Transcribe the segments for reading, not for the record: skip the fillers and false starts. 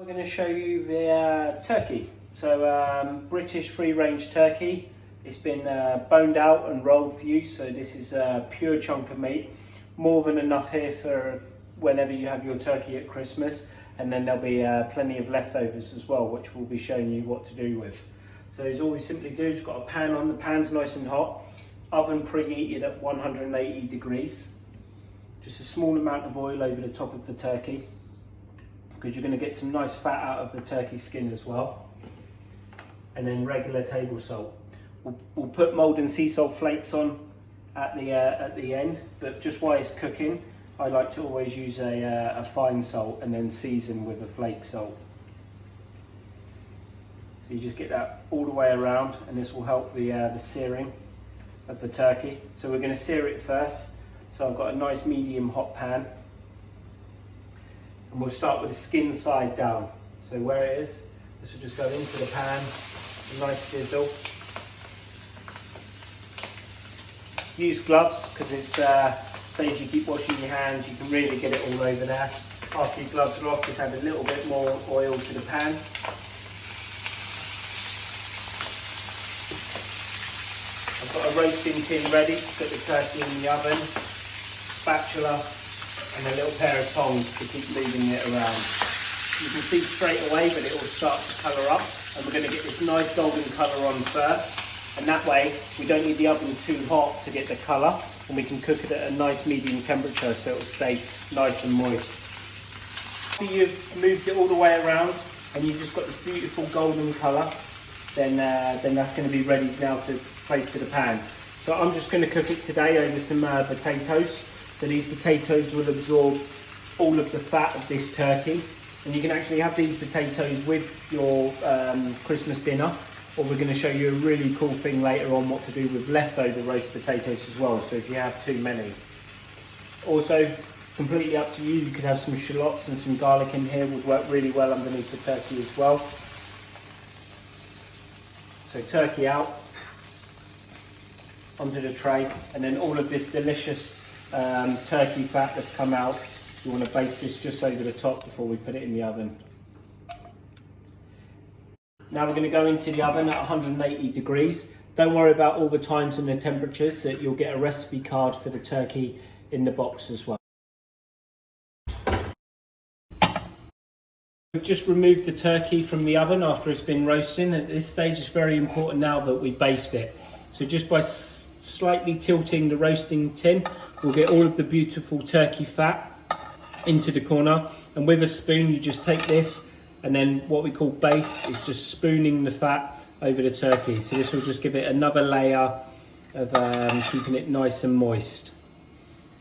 We're going to show you the turkey. So British free range turkey. It's been boned out and rolled for you, so this is a pure chunk of meat. More than enough here for whenever you have your turkey at Christmas, and then there'll be plenty of leftovers as well, which we'll be showing you what to do with. So as all we simply do is got a pan on, the pan's nice and hot, oven preheated at 180 degrees. Just a small amount of oil over the top of the turkey, because you're going to get some nice fat out of the turkey skin as well. And then regular table salt. We'll put mould and sea salt flakes on at the end, but just while it's cooking, I like to always use a fine salt and then season with a flake salt. So you just get that all the way around, and this will help the searing of the turkey. So we're going to sear it first. So I've got a nice medium hot pan, and we'll start with the skin side down. So where it is, this will just go into the pan, a nice sizzle. Use gloves, because it's say if you keep washing your hands, you can really get it all over there. After your gloves are off, just add a little bit more oil to the pan. I've got a roasting tin ready to put the turkey in the oven, spatula and a little pair of tongs to keep moving it around. You can see straight away that it will start to colour up, and we're going to get this nice golden colour on first. And that way we don't need the oven too hot to get the colour, and we can cook it at a nice medium temperature so it will stay nice and moist. After you've moved it all the way around and you've just got this beautiful golden colour, then that's going to be ready now to place to the pan. So I'm just going to cook it today over some potatoes. So these potatoes will absorb all of the fat of this turkey, and you can actually have these potatoes with your Christmas dinner. Or we're going to show you a really cool thing later on, what to do with leftover roast potatoes as well, so if you have too many. Also, completely up to you, you could have some shallots and some garlic in here, would work really well underneath the turkey as well. So turkey out, onto the tray, and then all of this delicious turkey fat that's come out, you want to baste this just over the top before we put it in the oven. Now we're going to go into the oven at 180 degrees. Don't worry about all the times and the temperatures, that you'll get a recipe card for the turkey in the box as well. We've just removed the turkey from the oven after it's been roasting. At this stage it's very important now that we baste it. So just by slightly tilting the roasting tin, we'll get all of the beautiful turkey fat into the corner, and with a spoon you just take this, and then what we call baste is just spooning the fat over the turkey. So this will just give it another layer of keeping it nice and moist.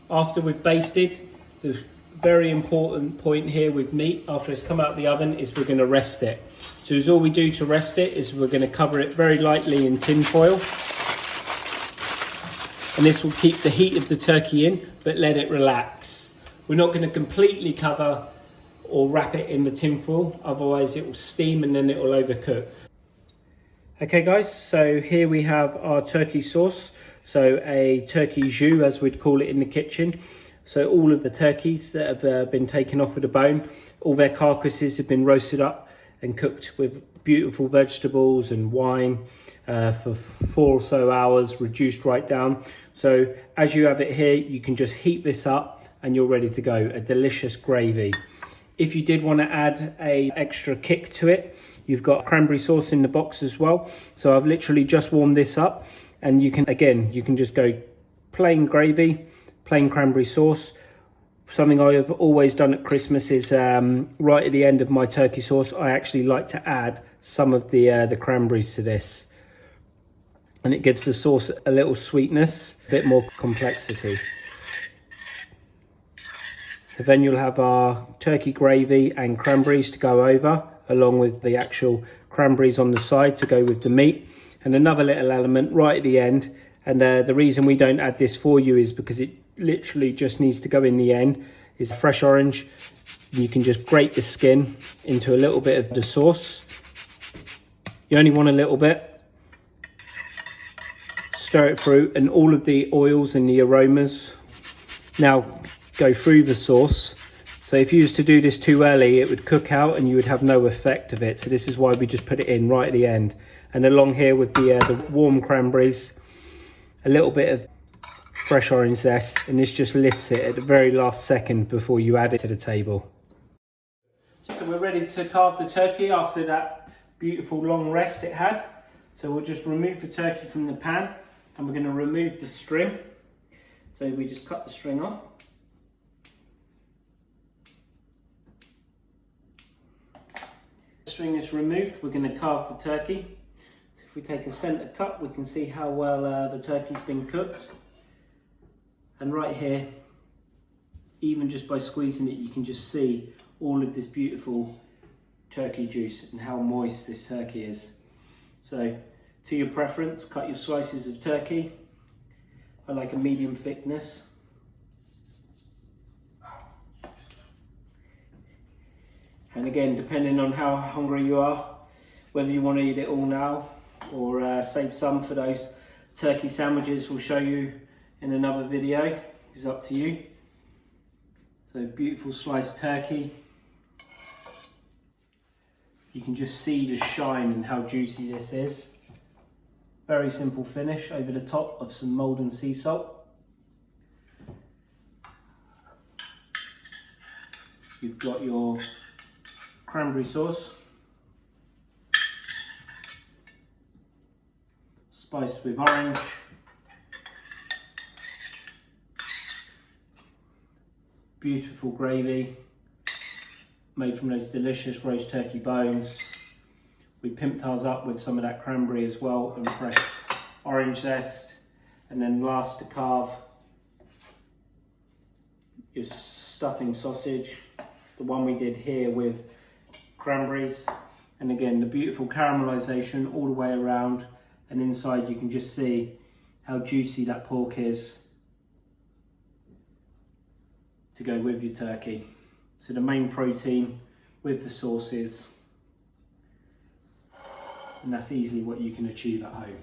After we've basted, the very important point here with meat, after it's come out of the oven, is we're going to rest it. So all we do to rest it is we're going to cover it very lightly in tin foil. And this will keep the heat of the turkey in, but let it relax. We're not going to completely cover or wrap it in the tin foil, otherwise it will steam and then it will overcook. Okay guys, so here we have our turkey sauce, so a turkey jus as we'd call it in the kitchen. So all of the turkeys that have been taken off of the bone, all their carcasses have been roasted up and cooked with beautiful vegetables and wine for 4 or so hours, reduced right down. So as you have it here, you can just heat this up and you're ready to go, a delicious gravy. If you did want to add a extra kick to it, you've got cranberry sauce in the box as well. So I've literally just warmed this up, and you can just go plain gravy, plain cranberry sauce. Something I have always done at Christmas is right at the end of my turkey sauce, I actually like to add some of the cranberries to this, and it gives the sauce a little sweetness, a bit more complexity. So then you'll have our turkey gravy and cranberries to go over, along with the actual cranberries on the side to go with the meat. And another little element right at the end, and the reason we don't add this for you is because it literally just needs to go in the end, is fresh orange. You can just grate the skin into a little bit of the sauce. You only want a little bit. Stir it through, and all of the oils and the aromas now go through the sauce, So if you used to do this too early, it would cook out and you would have no effect of it. So this is why we just put it in right at the end. And along here with the warm cranberries, a little bit of fresh orange zest, and this just lifts it at the very last second before you add it to the table. So we're ready to carve the turkey after that beautiful long rest it had. So we'll just remove the turkey from the pan, and we're going to remove the string. So we just cut the string off. The string is removed, we're going to carve the turkey. So if we take a centre cut, we can see how well the turkey's been cooked. And right here, even just by squeezing it, you can just see all of this beautiful turkey juice and how moist this turkey is. So to your preference, cut your slices of turkey. I like a medium thickness. And again, depending on how hungry you are, whether you want to eat it all now or save some for those turkey sandwiches we'll show you in another video, it's up to you. So beautiful sliced turkey. You can just see the shine and how juicy this is. Very simple finish over the top of some Maldon sea salt. You've got your cranberry sauce, spiced with orange, beautiful gravy made from those delicious roast turkey bones. We pimped ours up with some of that cranberry as well and fresh orange zest. And then last to carve, your stuffing sausage, the one we did here with cranberries. And again, the beautiful caramelization all the way around, and inside you can just see how juicy that pork is to go with your turkey. So the main protein with the sauces, and that's easily what you can achieve at home.